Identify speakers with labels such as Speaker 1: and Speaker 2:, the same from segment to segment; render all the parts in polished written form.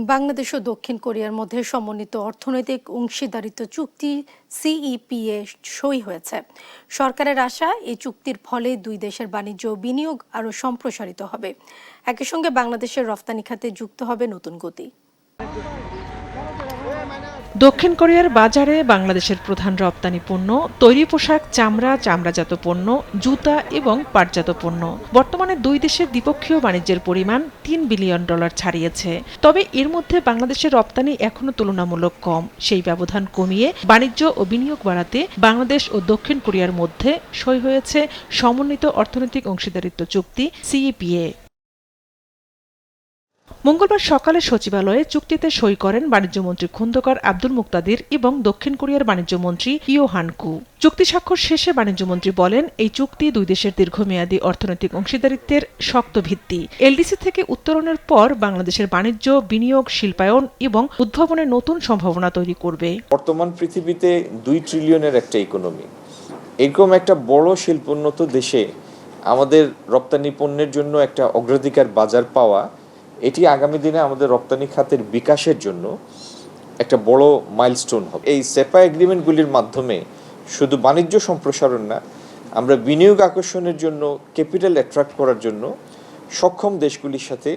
Speaker 1: বাংলাদেশ ও দক্ষিণ কোরিয়ার মধ্যে সমন্বিত অর্থনৈতিক অংশীদারিত্ব চুক্তি সিইপিএ সই হয়েছে। সরকারের আশা এই চুক্তির ফলে দুই দেশের বাণিজ্য ও বিনিয়োগ আরও সম্প্রসারিত হবে। একই সঙ্গে বাংলাদেশের রফতানি খাতে যুক্ত হবে নতুন গতি।
Speaker 2: দক্ষিণ কোরিয়ার বাজারে বাংলাদেশের প্রধান রপ্তানি পণ্য তৈরি পোশাক, চামড়া, চামড়াজাত পণ্য, জুতা এবং পাটজাত পণ্য। বর্তমানে দুই দেশের দ্বিপক্ষীয় বাণিজ্যের পরিমাণ $3 বিলিয়ন ছাড়িয়েছে। তবে এর মধ্যে বাংলাদেশের রপ্তানি এখনো তুলনামূলক কম। সেই ব্যবধান কমিয়ে বাণিজ্য ও বিনিয়োগ বাড়াতে বাংলাদেশ ও দক্ষিণ কোরিয়ার মধ্যে সই হয়েছে সমন্বিত অর্থনৈতিক অংশীদারিত্ব চুক্তি সিইপিএ। মঙ্গলবার সকালে সচিবালয়ে চুক্তিতে সই করেন বাণিজ্যমন্ত্রী খোন্দকার আব্দুল মুক্তাদির এবং দক্ষিণ কোরিয়ার বাণিজ্যমন্ত্রী ইও হান-কু। চুক্তি স্বাক্ষর শেষে বাণিজ্যমন্ত্রী বলেন, এই চুক্তি দুই দেশের দীর্ঘমেয়াদী অর্থনৈতিক অংশীদারিত্বের শক্ত ভিত্তি। এলডিসি থেকে উত্তরণের পর বাংলাদেশের বাণিজ্য, বিনিয়োগ, শিল্পায়ন এবং উদ্ভাবনের নতুন সম্ভাবনা তৈরি করবে।
Speaker 3: বর্তমান পৃথিবীতে 2 ট্রিলিয়নের একটা ইকোনমি, এরকম একটা বড় শিল্পোন্নত দেশে আমাদের রপ্তানি পণ্যের জন্য একটা অগ্রাধিকার বাজার পাওয়া, এটি আগামী দিনে আমাদের রপ্তানি খাতের বিকাশের জন্য একটা বড় মাইলস্টোন হবে। এই সেপা এগ্রিমেন্টগুলির মাধ্যমে শুধু বাণিজ্য সম্প্রসারণ না, আমরা বিনিয়োগ আকর্ষণের জন্য, ক্যাপিটাল অ্যাট্রাক্ট করার জন্য সক্ষম দেশগুলির সাথে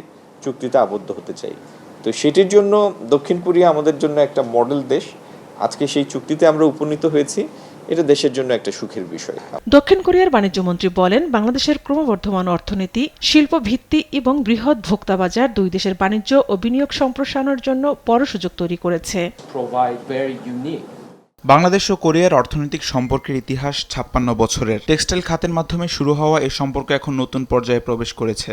Speaker 3: চুক্তিতে আবদ্ধ হতে চাই। তো সেটির জন্য দক্ষিণ কোরিয়া আমাদের জন্য একটা মডেল দেশ। আজকে সেই চুক্তিতে আমরা উপনীত হয়েছি, এটা দেশের জন্য একটা সুখের বিষয়।
Speaker 2: দক্ষিণ কোরিয়ার বাণিজ্যমন্ত্রী বলেন, বাংলাদেশের ক্রমবর্ধমান অর্থনীতি, শিল্প ভিত্তি এবং বৃহৎ ভোক্তা বাজার দুই দেশের বাণিজ্য ও বিনিয়োগ সম্প্রসারণের জন্য বড় সুযোগ তৈরি করেছে।
Speaker 4: বাংলাদেশ ও কোরিয়ার অর্থনৈতিক সম্পর্কের ইতিহাস 56 বছরের। টেক্সটাইল খাতের মাধ্যমে শুরু হওয়া এই সম্পর্ক এখন নতুন পর্যায়ে প্রবেশ করেছে।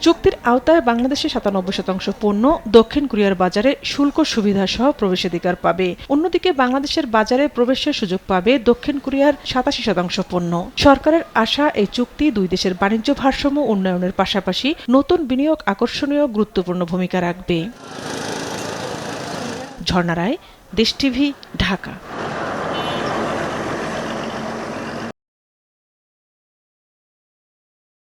Speaker 2: চুক্তির আওতায় বাংলাদেশের 97% পণ্য দক্ষিণ কোরিয়ার বাজারে শুল্ক সুবিধা সহ প্রবেশাধিকার পাবে। অন্যদিকে বাংলাদেশের বাজারে প্রবেশের সুযোগ পাবে দক্ষিণ কোরিয়ার 87% পণ্য। সরকারের আশা, এই চুক্তি দুই দেশের বাণিজ্য ভারসাম্য উন্নয়নের পাশাপাশি নতুন বিনিয়োগ আকর্ষণীয় গুরুত্বপূর্ণ ভূমিকা রাখবে। ঝর্ণা রায়, দেশ টিভি, ঢাকা।